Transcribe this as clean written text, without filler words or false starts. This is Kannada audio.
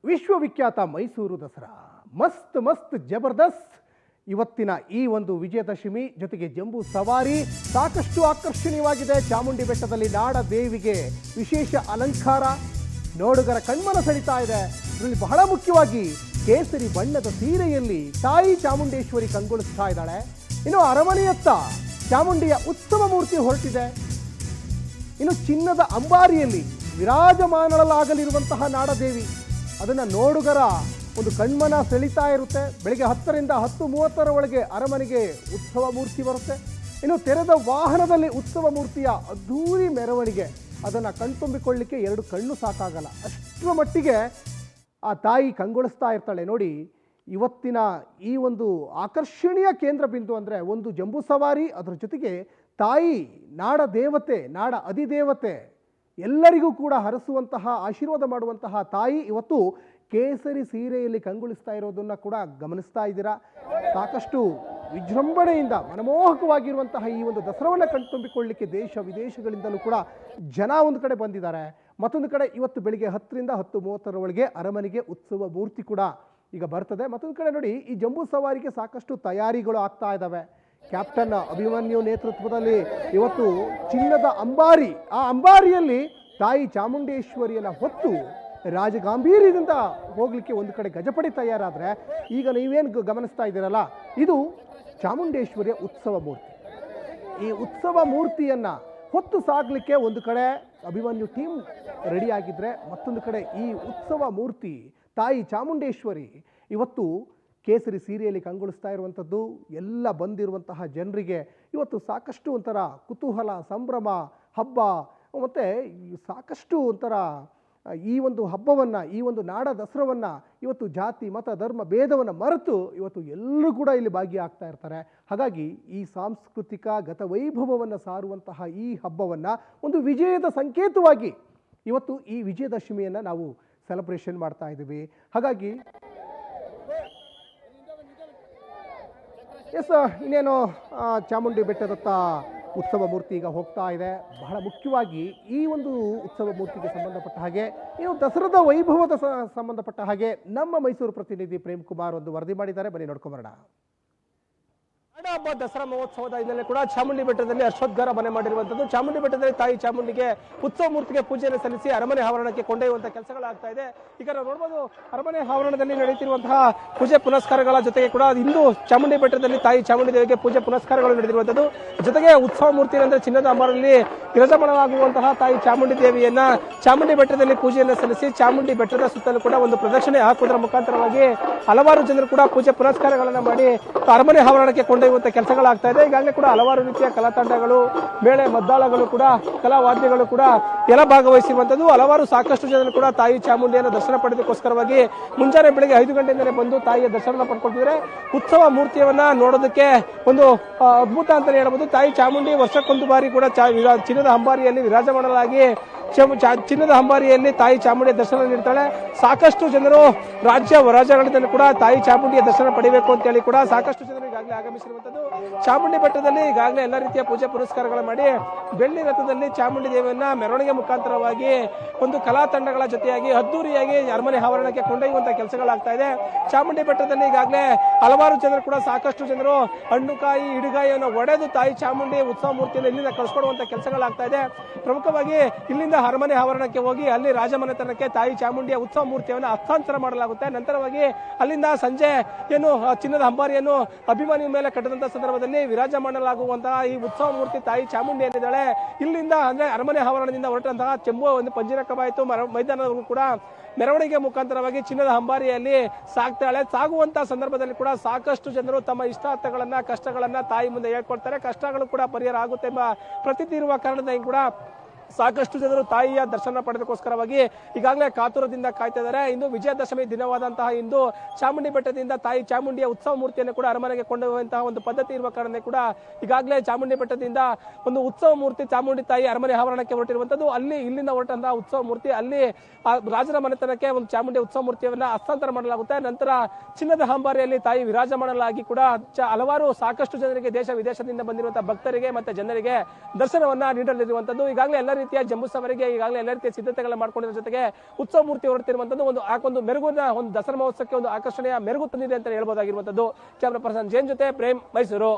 ವಿಶ್ವವಿಖ್ಯಾತ ಮೈಸೂರು ದಸರಾ ಮಸ್ತ್ ಮಸ್ತ್ ಜಬರ್ದಸ್ತ್. ಇವತ್ತಿನ ಈ ಒಂದು ವಿಜಯದಶಮಿ ಜೊತೆಗೆ ಜಂಬೂ ಸವಾರಿ ಸಾಕಷ್ಟು ಆಕರ್ಷಣೀಯವಾಗಿದೆ. ಚಾಮುಂಡಿ ಬೆಟ್ಟದಲ್ಲಿ ನಾಡ ದೇವಿಗೆ ವಿಶೇಷ ಅಲಂಕಾರ ನೋಡುಗರ ಕಣ್ಮನ ಸೆಳೀತಾ ಇದೆ. ಇದರಲ್ಲಿ ಬಹಳ ಮುಖ್ಯವಾಗಿ ಕೇಸರಿ ಬಣ್ಣದ ಸೀರೆಯಲ್ಲಿ ತಾಯಿ ಚಾಮುಂಡೇಶ್ವರಿ ಕಂಗೊಳಿಸ್ತಾ ಇದ್ದಾಳೆ. ಇನ್ನು ಅರಮನೆಯತ್ತ ಚಾಮುಂಡಿಯ ಉತ್ಸವ ಮೂರ್ತಿ ಹೊರಟಿದೆ. ಇನ್ನು ಚಿನ್ನದ ಅಂಬಾರಿಯಲ್ಲಿ ವಿರಾಜಮಾನಳಾಗಲಿರುವಂತಹ ನಾಡದೇವಿ ಅದನ್ನು ನೋಡುಗರ ಒಂದು ಕಣ್ಮನ ಸೆಳೀತಾ ಇರುತ್ತೆ. ಬೆಳಿಗ್ಗೆ 10ರಿಂದ 10:30 ಒಳಗೆ ಅರಮನೆಗೆ ಉತ್ಸವ ಮೂರ್ತಿ ಬರುತ್ತೆ. ಇನ್ನು ತೆರೆದ ವಾಹನದಲ್ಲಿ ಉತ್ಸವ ಮೂರ್ತಿಯ ಅದ್ಧೂರಿ ಮೆರವಣಿಗೆ ಅದನ್ನು ಕಣ್ತುಂಬಿಕೊಳ್ಳಲಿಕ್ಕೆ 2 ಕಣ್ಣು ಸಾಕಾಗಲ್ಲ. ಅಷ್ಟರ ಮಟ್ಟಿಗೆ ಆ ತಾಯಿ ಕಂಗೊಳಿಸ್ತಾ ಇರ್ತಾಳೆ. ನೋಡಿ, ಇವತ್ತಿನ ಈ ಒಂದು ಆಕರ್ಷಣೀಯ ಕೇಂದ್ರ ಬಿಂದು ಅಂದರೆ ಒಂದು ಜಂಬೂ ಸವಾರಿ, ಅದರ ಜೊತೆಗೆ ತಾಯಿ ನಾಡ ದೇವತೆ, ನಾಡ ಅಧಿದೇವತೆ, ಎಲ್ಲರಿಗೂ ಕೂಡ ಹರಸುವಂತಹ ಆಶೀರ್ವಾದ ಮಾಡುವಂತಹ ತಾಯಿ ಇವತ್ತು ಕೇಸರಿ ಸೀರೆಯಲ್ಲಿ ಕಂಗೊಳಿಸ್ತಾ ಇರೋದನ್ನು ಕೂಡ ಗಮನಿಸ್ತಾ ಇದ್ದೀರಾ. ಸಾಕಷ್ಟು ವಿಜೃಂಭಣೆಯಿಂದ ಮನಮೋಹಕವಾಗಿರುವಂತಹ ಈ ಒಂದು ದಸರಾವನ್ನು ಕಣ್ತುಂಬಿಕೊಳ್ಳಲಿಕ್ಕೆ ದೇಶ ವಿದೇಶಗಳಿಂದಲೂ ಕೂಡ ಜನ ಒಂದು ಕಡೆ ಬಂದಿದ್ದಾರೆ. ಮತ್ತೊಂದು ಕಡೆ ಇವತ್ತು ಬೆಳಿಗ್ಗೆ 10ರಿಂದ 10:30 ಒಳಗೆ ಅರಮನೆಗೆ ಉತ್ಸವ ಮೂರ್ತಿ ಕೂಡ ಈಗ ಬರ್ತದೆ. ಮತ್ತೊಂದು ಕಡೆ ನೋಡಿ, ಈ ಜಂಬೂ ಸವಾರಿಗೆ ಸಾಕಷ್ಟು ತಯಾರಿಗಳು ಆಗ್ತಾ ಇದ್ದಾವೆ. ಕ್ಯಾಪ್ಟನ್ ಅಭಿಮನ್ಯು ನೇತೃತ್ವದಲ್ಲಿ ಇವತ್ತು ಚಿನ್ನದ ಅಂಬಾರಿ, ಆ ಅಂಬಾರಿಯಲ್ಲಿ ತಾಯಿ ಚಾಮುಂಡೇಶ್ವರಿಯನ್ನು ಹೊತ್ತು ರಾಜಗಾಂಭೀರ್ಯದಿಂದ ಹೋಗ್ಲಿಕ್ಕೆ ಒಂದು ಕಡೆ ಗಜಪಡೆ ತಯಾರಾದರೆ, ಈಗ ನೀವೇನು ಗಮನಿಸ್ತಾ ಇದ್ದೀರಲ್ಲ, ಇದು ಚಾಮುಂಡೇಶ್ವರಿಯ ಉತ್ಸವ ಮೂರ್ತಿ. ಈ ಉತ್ಸವ ಮೂರ್ತಿಯನ್ನು ಹೊತ್ತು ಸಾಗಲಿಕ್ಕೆ ಒಂದು ಕಡೆ ಅಭಿಮನ್ಯು ಟೀಮ್ ರೆಡಿಯಾಗಿದ್ದರೆ, ಮತ್ತೊಂದು ಕಡೆ ಈ ಉತ್ಸವ ಮೂರ್ತಿ ತಾಯಿ ಚಾಮುಂಡೇಶ್ವರಿ ಇವತ್ತು ಕೇಸರಿ ಸೀರೆಯಲ್ಲಿ ಕಂಗೊಳಿಸ್ತಾ ಇರುವಂಥದ್ದು ಎಲ್ಲ ಬಂದಿರುವಂತಹ ಜನರಿಗೆ ಇವತ್ತು ಸಾಕಷ್ಟು ಒಂಥರ ಕುತೂಹಲ, ಸಂಭ್ರಮ, ಹಬ್ಬ, ಮತ್ತು ಸಾಕಷ್ಟು ಒಂಥರ ಈ ಒಂದು ಹಬ್ಬವನ್ನು, ಈ ಒಂದು ನಾಡ ದಸರಾವನ್ನು ಇವತ್ತು ಜಾತಿ ಮತ ಧರ್ಮ ಭೇದವನ್ನು ಮರೆತು ಇವತ್ತು ಎಲ್ಲರೂ ಕೂಡ ಇಲ್ಲಿ ಭಾಗಿಯಾಗ್ತಾ ಇರ್ತಾರೆ. ಹಾಗಾಗಿ ಈ ಸಾಂಸ್ಕೃತಿಕ ಗತವೈಭವವನ್ನು ಸಾರುವಂತಹ ಈ ಹಬ್ಬವನ್ನು ಒಂದು ವಿಜಯದ ಸಂಕೇತವಾಗಿ ಇವತ್ತು ಈ ವಿಜಯದಶಮಿಯನ್ನು ನಾವು ಸೆಲೆಬ್ರೇಷನ್ ಮಾಡ್ತಾ ಇದ್ದೀವಿ. ಹಾಗಾಗಿ ಇನ್ನೇನು ಚಾಮುಂಡಿ ಬೆಟ್ಟದತ್ತ ಉತ್ಸವ ಮೂರ್ತಿ ಈಗ ಹೋಗ್ತಾ ಇದೆ. ಬಹಳ ಮುಖ್ಯವಾಗಿ ಈ ಒಂದು ಉತ್ಸವ ಮೂರ್ತಿಗೆ ಸಂಬಂಧಪಟ್ಟ ಹಾಗೆ, ಇನ್ನು ದಸರಾದ ವೈಭವದ ಸಂಬಂಧಪಟ್ಟ ಹಾಗೆ ನಮ್ಮ ಮೈಸೂರು ಪ್ರತಿನಿಧಿ ಪ್ರೇಮ್ ಕುಮಾರ್ ಒಂದು ವರದಿ ಮಾಡಿದ್ದಾರೆ. ಬನ್ನಿ ನೋಡ್ಕೊಂಬರೋಣ. ನಾಡ ಹಬ್ಬ ದಸರಾ ಮಹೋತ್ಸವದ ಹಿನ್ನೆಲೆ ಕೂಡ ಚಾಮುಂಡಿ ಬೆಟ್ಟದಲ್ಲಿ ಹರ್ಷೋದ್ಗಾರ ಮನೆ ಮಾಡಿರುವಂಥದ್ದು. ಚಾಮುಂಡಿ ಬೆಟ್ಟದಲ್ಲಿ ತಾಯಿ ಚಾಮುಂಡಿಗೆ ಉತ್ಸವ ಮೂರ್ತಿಗೆ ಪೂಜೆಯನ್ನು ಸಲ್ಲಿಸಿ ಅರಮನೆ ಆವರಣಕ್ಕೆ ಕೊಂಡೊಯ್ಯುವಂತಹ ಕೆಲಸಗಳಾಗ್ತಾ ಇದೆ. ಈಗ ನಾವು ನೋಡಬಹುದು, ಅರಮನೆ ಆವರಣದಲ್ಲಿ ನಡೆಯುತ್ತಿರುವಂತಹ ಪೂಜೆ ಪುನಸ್ಕಾರಗಳ ಜೊತೆಗೆ ಕೂಡ ಇಂದು ಚಾಮುಂಡಿ ಬೆಟ್ಟದಲ್ಲಿ ತಾಯಿ ಚಾಮುಂಡಿ ದೇವಿಗೆ ಪೂಜೆ ಪುನಸ್ಕಾರಗಳು ನಡೆದಿರುವಂಥದ್ದು. ಜೊತೆಗೆ ಉತ್ಸವ ಮೂರ್ತಿ ಅಂದರೆ ಚಿನ್ನದ ಅಂಬಾರಿಯಲ್ಲಿ ವಿರಾಜಮಾನವಾಗುವಂತಹ ತಾಯಿ ಚಾಮುಂಡಿ ದೇವಿಯನ್ನ ಚಾಮುಂಡಿ ಬೆಟ್ಟದಲ್ಲಿ ಪೂಜೆಯನ್ನು ಸಲ್ಲಿಸಿ ಚಾಮುಂಡಿ ಬೆಟ್ಟದ ಸುತ್ತಲೂ ಕೂಡ ಒಂದು ಪ್ರದಕ್ಷಿಣೆ ಹಾಕುವುದರ ಮುಖಾಂತರವಾಗಿ ಹಲವಾರು ಜನರು ಕೂಡ ಪೂಜೆ ಪುನಸ್ಕಾರಗಳನ್ನು ಮಾಡಿ ಅರಮನೆ ಆವರಣಕ್ಕೆ ಕೊಂಡೊಯ್ಯುವಂತ ಕೆಲಸಗಳಾಗ್ತಾ ಇದೆ. ಈಗಾಗಲೇ ಕೂಡ ಹಲವಾರು ರೀತಿಯ ಕಲಾ ತಂಡಗಳು, ಮೇಳೆ ಮದ್ದಾಳಗಳು ಕೂಡ, ಕಲಾ ವಾದ್ಯಗಳು ಕೂಡ ಎಲ್ಲ ಭಾಗವಹಿಸಿರುವಂಥದ್ದು. ಹಲವಾರು ಸಾಕಷ್ಟು ಜನರು ಕೂಡ ತಾಯಿ ಚಾಮುಂಡಿಯನ್ನು ದರ್ಶನ ಪಡೆದಕ್ಕೋಸ್ಕರವಾಗಿ ಮುಂಜಾನೆ ಬೆಳಿಗ್ಗೆ 5 ಗಂಟೆಯಿಂದಲೇ ಬಂದು ತಾಯಿಯ ದರ್ಶನ ಪಡ್ಕೊಳ್ತಿದ್ದಾರೆ. ಉತ್ಸವ ಮೂರ್ತಿಯವನ್ನ ನೋಡೋದಕ್ಕೆ ಒಂದು ಅದ್ಭುತ ಅಂತಲೇ ಹೇಳ್ಬೋದು. ತಾಯಿ ಚಾಮುಂಡಿ ವರ್ಷಕ್ಕೊಂದು ಬಾರಿ ಕೂಡ ಚಿನ್ನದ ಅಂಬಾರಿಯಲ್ಲಿ ವಿರಾಜಮಾನಳಾಗಿ ಚಿನ್ನದ ಅಂಬಾರಿಯಲ್ಲಿ ತಾಯಿ ಚಾಮುಂಡಿಯ ದರ್ಶನ ನೀಡ್ತಾಳೆ. ಸಾಕಷ್ಟು ಜನರು ರಾಜ್ಯಗಳಿಂದ ಕೂಡ ತಾಯಿ ಚಾಮುಂಡಿಯ ದರ್ಶನ ಪಡೆಯಬೇಕು ಅಂತ ಹೇಳಿ ಕೂಡ ಸಾಕಷ್ಟು ಜನರು ಈಗಾಗಲೇ ಆಗಮಿಸಿರುವಂತದ್ದು. ಚಾಮುಂಡಿ ಬೆಟ್ಟದಲ್ಲಿ ಈಗಾಗಲೇ ಎಲ್ಲ ರೀತಿಯ ಪೂಜೆ ಪುರಸ್ಕಾರಗಳು ಮಾಡಿ ಬೆಳ್ಳಿ ರಥದಲ್ಲಿ ಚಾಮುಂಡಿ ದೇವಿಯನ್ನ ಮೆರವಣಿಗೆ ಮುಖಾಂತರವಾಗಿ ಒಂದು ಕಲಾ ತಂಡಗಳ ಜೊತೆಯಾಗಿ ಅದ್ದೂರಿಯಾಗಿ ಅರಮನೆ ಆವರಣಕ್ಕೆ ಕೊಂಡೊಯ್ಯುವಂತಹ ಕೆಲಸಗಳಾಗ್ತಾ ಇದೆ. ಚಾಮುಂಡಿ ಬೆಟ್ಟದಲ್ಲಿ ಈಗಾಗಲೇ ಹಲವಾರು ಜನರು ಕೂಡ, ಸಾಕಷ್ಟು ಜನರು ಹಣ್ಣುಕಾಯಿ ಹಿಡುಗಾಯಿಯನ್ನು ಒಡೆದು ತಾಯಿ ಚಾಮುಂಡಿ ಉತ್ಸವ ಮೂರ್ತಿಯನ್ನು ಇಲ್ಲಿಂದ ಕಳಿಸ್ಕೊಡುವಂತ ಕೆಲಸಗಳಾಗ್ತಾ ಇದೆ. ಪ್ರಮುಖವಾಗಿ ಇಲ್ಲಿಂದ ಅರಮನೆ ಆವರಣಕ್ಕೆ ಹೋಗಿ ಅಲ್ಲಿ ರಾಜಮನೆತನಕ್ಕೆ ತಾಯಿ ಚಾಮುಂಡಿಯ ಉತ್ಸವ ಮೂರ್ತಿಯನ್ನು ಹಸ್ತಾಂತರ ಮಾಡಲಾಗುತ್ತೆ. ನಂತರವಾಗಿ ಅಲ್ಲಿಂದ ಸಂಜೆ ಏನು ಚಿನ್ನದ ಅಂಬಾರಿಯನ್ನು ಅಭಿಮಾನಿಯ ಮೇಲೆ ಕಟ್ಟದಂತಹ ಸಂದರ್ಭದಲ್ಲಿ ವಿರಾಜಮಾನಲಾಗುವಂತಹ ಈ ಉತ್ಸವ ಮೂರ್ತಿ ತಾಯಿ ಚಾಮುಂಡಿ ಏನಿದ್ದಾಳೆ, ಇಲ್ಲಿಂದ ಅಂದ್ರೆ ಅರಮನೆ ಆವರಣದಿಂದ ಹೊರಟಂತಹ ಚೆಂಬು ಒಂದು ಪಂಜಿರ ಕವಾಯಿತು ಮೈದಾನವರೆಗೂ ಕೂಡ ಮೆರವಣಿಗೆ ಮುಖಾಂತರವಾಗಿ ಚಿನ್ನದ ಅಂಬಾರಿಯಲ್ಲಿ ಸಾಗ್ತಾಳೆ. ಸಾಗುವಂತಹ ಸಂದರ್ಭದಲ್ಲಿ ಕೂಡ ಸಾಕಷ್ಟು ಜನರು ತಮ್ಮ ಇಷ್ಟಾರ್ಥಗಳನ್ನ, ಕಷ್ಟಗಳನ್ನ ತಾಯಿ ಮುಂದೆ ಹೇಳ್ಕೊಡ್ತಾರೆ. ಕಷ್ಟಗಳು ಕೂಡ ಪರಿಹಾರ ಆಗುತ್ತೆ ಎಂಬ ಪ್ರತೀತಿ ಇರುವ ಕಾರಣದಿಂದ ಕೂಡ ಸಾಕಷ್ಟು ಜನರು ತಾಯಿಯ ದರ್ಶನ ಪಡೆದಕ್ಕೋಸ್ಕರವಾಗಿ ಈಗಾಗಲೇ ಕಾತುರದಿಂದ ಕಾಯ್ತಾ ಇದ್ದಾರೆ. ಇಂದು ವಿಜಯದಶಮಿ ದಿನವಾದಂತಹ ಇಂದು ಚಾಮುಂಡಿ ಬೆಟ್ಟದಿಂದ ತಾಯಿ ಚಾಮುಂಡಿಯ ಉತ್ಸವ ಮೂರ್ತಿಯನ್ನು ಕೂಡ ಅರಮನೆಗೆ ಕೊಂಡೊಯ್ಯುವಂತಹ ಒಂದು ಪದ್ಧತಿ ಇರುವ ಕಾರಣ ಕೂಡ ಈಗಾಗಲೇ ಚಾಮುಂಡಿ ಬೆಟ್ಟದಿಂದ ಒಂದು ಉತ್ಸವ ಮೂರ್ತಿ ಚಾಮುಂಡಿ ತಾಯಿ ಅರಮನೆ ಆವರಣಕ್ಕೆ ಹೊರಟಿರುವಂತದ್ದು. ಅಲ್ಲಿ ಇಲ್ಲಿಂದ ಹೊರಟಂತಹ ಉತ್ಸವ ಮೂರ್ತಿ ಅಲ್ಲಿ ರಾಜರ ಮನೆತನಕ್ಕೆ ಒಂದು ಚಾಮುಂಡಿ ಉತ್ಸವ ಮೂರ್ತಿಯನ್ನ ಹಸ್ತಾಂತರ ಮಾಡಲಾಗುತ್ತೆ. ನಂತರ ಚಿನ್ನದ ಅಂಬಾರಿಯಲ್ಲಿ ತಾಯಿ ವಿರಾಜಮಾನಲಾಗಿ ಕೂಡ ಹಲವಾರು ಸಾಕಷ್ಟು ಜನರಿಗೆ, ದೇಶ ವಿದೇಶದಿಂದ ಬಂದಿರುವಂತಹ ಭಕ್ತರಿಗೆ ಮತ್ತೆ ಜನರಿಗೆ ದರ್ಶನವನ್ನ ನೀಡಲಿರುವಂತದ್ದು. ಈಗಾಗಲೇ ಎಲ್ಲ ರೀತಿಯ ಜಂಬೂ ಸವಾರಿಗೆ ಈಗಾಗಲೇ ಎಲ್ಲ ರೀತಿಯ ಸಿದ್ಧತೆಗಳನ್ನ ಮಾಡ್ಕೊಂಡಿರೋ ಜೊತೆಗೆ ಉತ್ಸವ ಮೂರ್ತಿ ಹೊರಡ್ತಿರುವಂತದ್ದು ಒಂದು ಮೆರುಗಿನ ಒಂದು ದಸರಾ ಮಹೋತ್ಸವಕ್ಕೆ ಒಂದು ಆಕರ್ಷಣೆಯ ಮೆರುಗು ತಂದಿದೆ ಅಂತ ಹೇಳ್ಬೋದಾಗಿರುವಂತದ್ದು. ಕ್ಯಾಮರಾ ಪರ್ಸನ್ ಜೈನ್ ಜೊತೆ ಪ್ರೇಮ್, ಮೈಸೂರು.